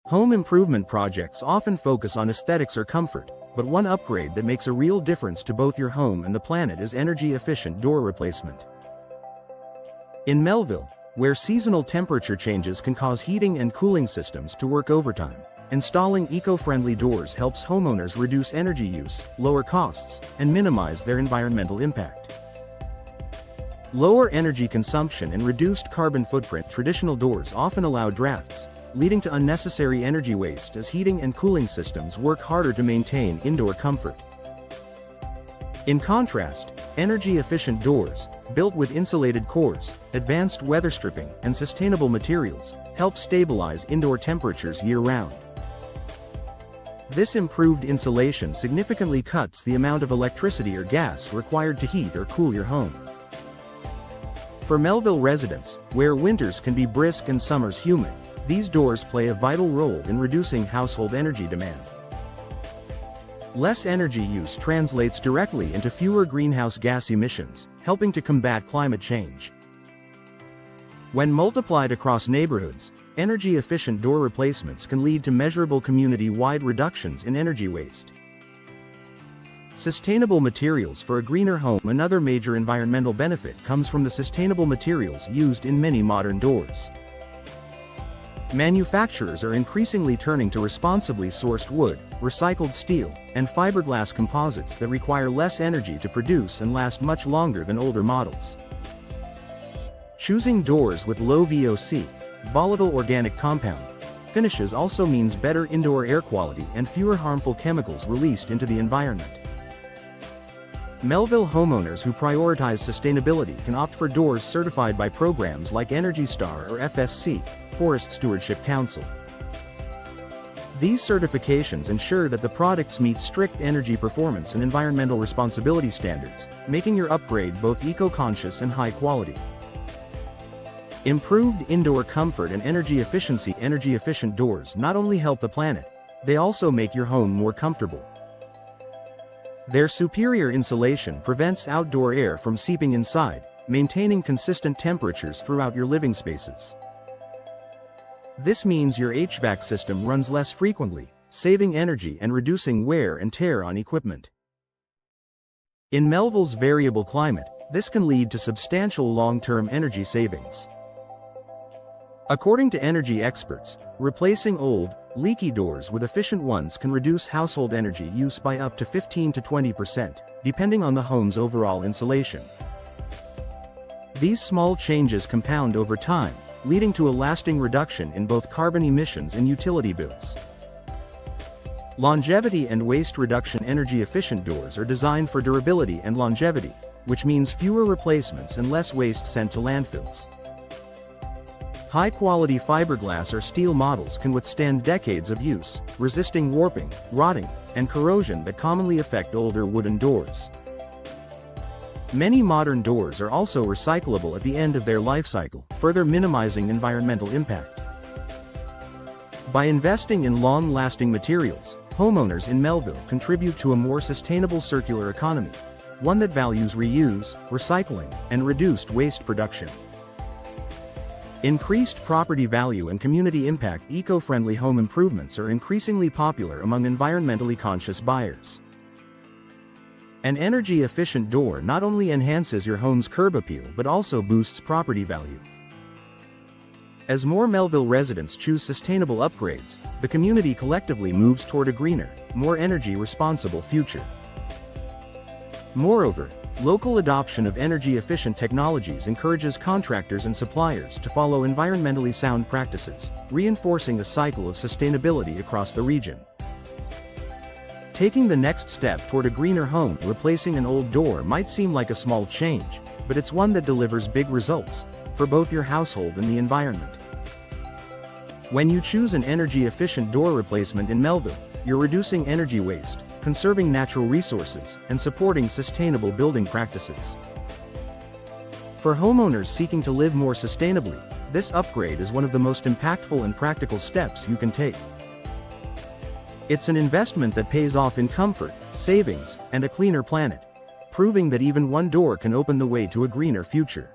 Home improvement projects often focus on aesthetics or comfort, but one upgrade that makes a real difference to both your home and the planet is energy-efficient door replacement. In Melville, where seasonal temperature changes can cause heating and cooling systems to work overtime, installing eco-friendly doors helps homeowners reduce energy use, lower costs, and minimize their environmental impact. Lower energy consumption and reduced carbon footprint. Traditional doors often allow drafts, leading to unnecessary energy waste as heating and cooling systems work harder to maintain indoor comfort. In contrast, energy-efficient doors, built with insulated cores, advanced weather stripping, and sustainable materials, help stabilize indoor temperatures year-round. This improved insulation significantly cuts the amount of electricity or gas required to heat or cool your home. For Melville residents, where winters can be brisk and summers humid, these doors play a vital role in reducing household energy demand. Less energy use translates directly into fewer greenhouse gas emissions, helping to combat climate change. When multiplied across neighborhoods, energy-efficient door replacements can lead to measurable community-wide reductions in energy waste. Sustainable materials for a greener home. Another major environmental benefit comes from the sustainable materials used in many modern doors. Manufacturers are increasingly turning to responsibly sourced wood, recycled steel, and fiberglass composites that require less energy to produce and last much longer than older models. Choosing doors with low VOC, volatile organic compound, finishes also means better indoor air quality and fewer harmful chemicals released into the environment. Melville homeowners who prioritize sustainability can opt for doors certified by programs like Energy Star or FSC, Forest Stewardship Council. These certifications ensure that the products meet strict energy performance and environmental responsibility standards, making your upgrade both eco-conscious and high quality. Improved indoor comfort and energy efficiency. Energy-efficient doors not only help the planet, they also make your home more comfortable. Their superior insulation prevents outdoor air from seeping inside, maintaining consistent temperatures throughout your living spaces. This means your HVAC system runs less frequently, saving energy and reducing wear and tear on equipment. In Melville's variable climate, this can lead to substantial long-term energy savings. According to energy experts, replacing old, leaky doors with efficient ones can reduce household energy use by up to 15 to 20%, depending on the home's overall insulation. These small changes compound over time, leading to a lasting reduction in both carbon emissions and utility bills. Longevity and waste reduction. Energy-efficient doors are designed for durability and longevity, which means fewer replacements and less waste sent to landfills. High-quality fiberglass or steel models can withstand decades of use, resisting warping, rotting, and corrosion that commonly affect older wooden doors. Many modern doors are also recyclable at the end of their life cycle, further minimizing environmental impact. By investing in long-lasting materials, homeowners in Melville contribute to a more sustainable circular economy, one that values reuse, recycling, and reduced waste production. Increased property value and community impact. Eco-friendly home improvements are increasingly popular among environmentally conscious buyers. An energy-efficient door not only enhances your home's curb appeal but also boosts property value. As more Melville residents choose sustainable upgrades, the community collectively moves toward a greener, more energy-responsible future. Moreover, local adoption of energy-efficient technologies encourages contractors and suppliers to follow environmentally sound practices, reinforcing a cycle of sustainability across the region. Taking the next step toward a greener home. Replacing an old door might seem like a small change, but it's one that delivers big results, for both your household and the environment. When you choose an energy-efficient door replacement in Melville, you're reducing energy waste, conserving natural resources, and supporting sustainable building practices. For homeowners seeking to live more sustainably, this upgrade is one of the most impactful and practical steps you can take. It's an investment that pays off in comfort, savings, and a cleaner planet, proving that even one door can open the way to a greener future.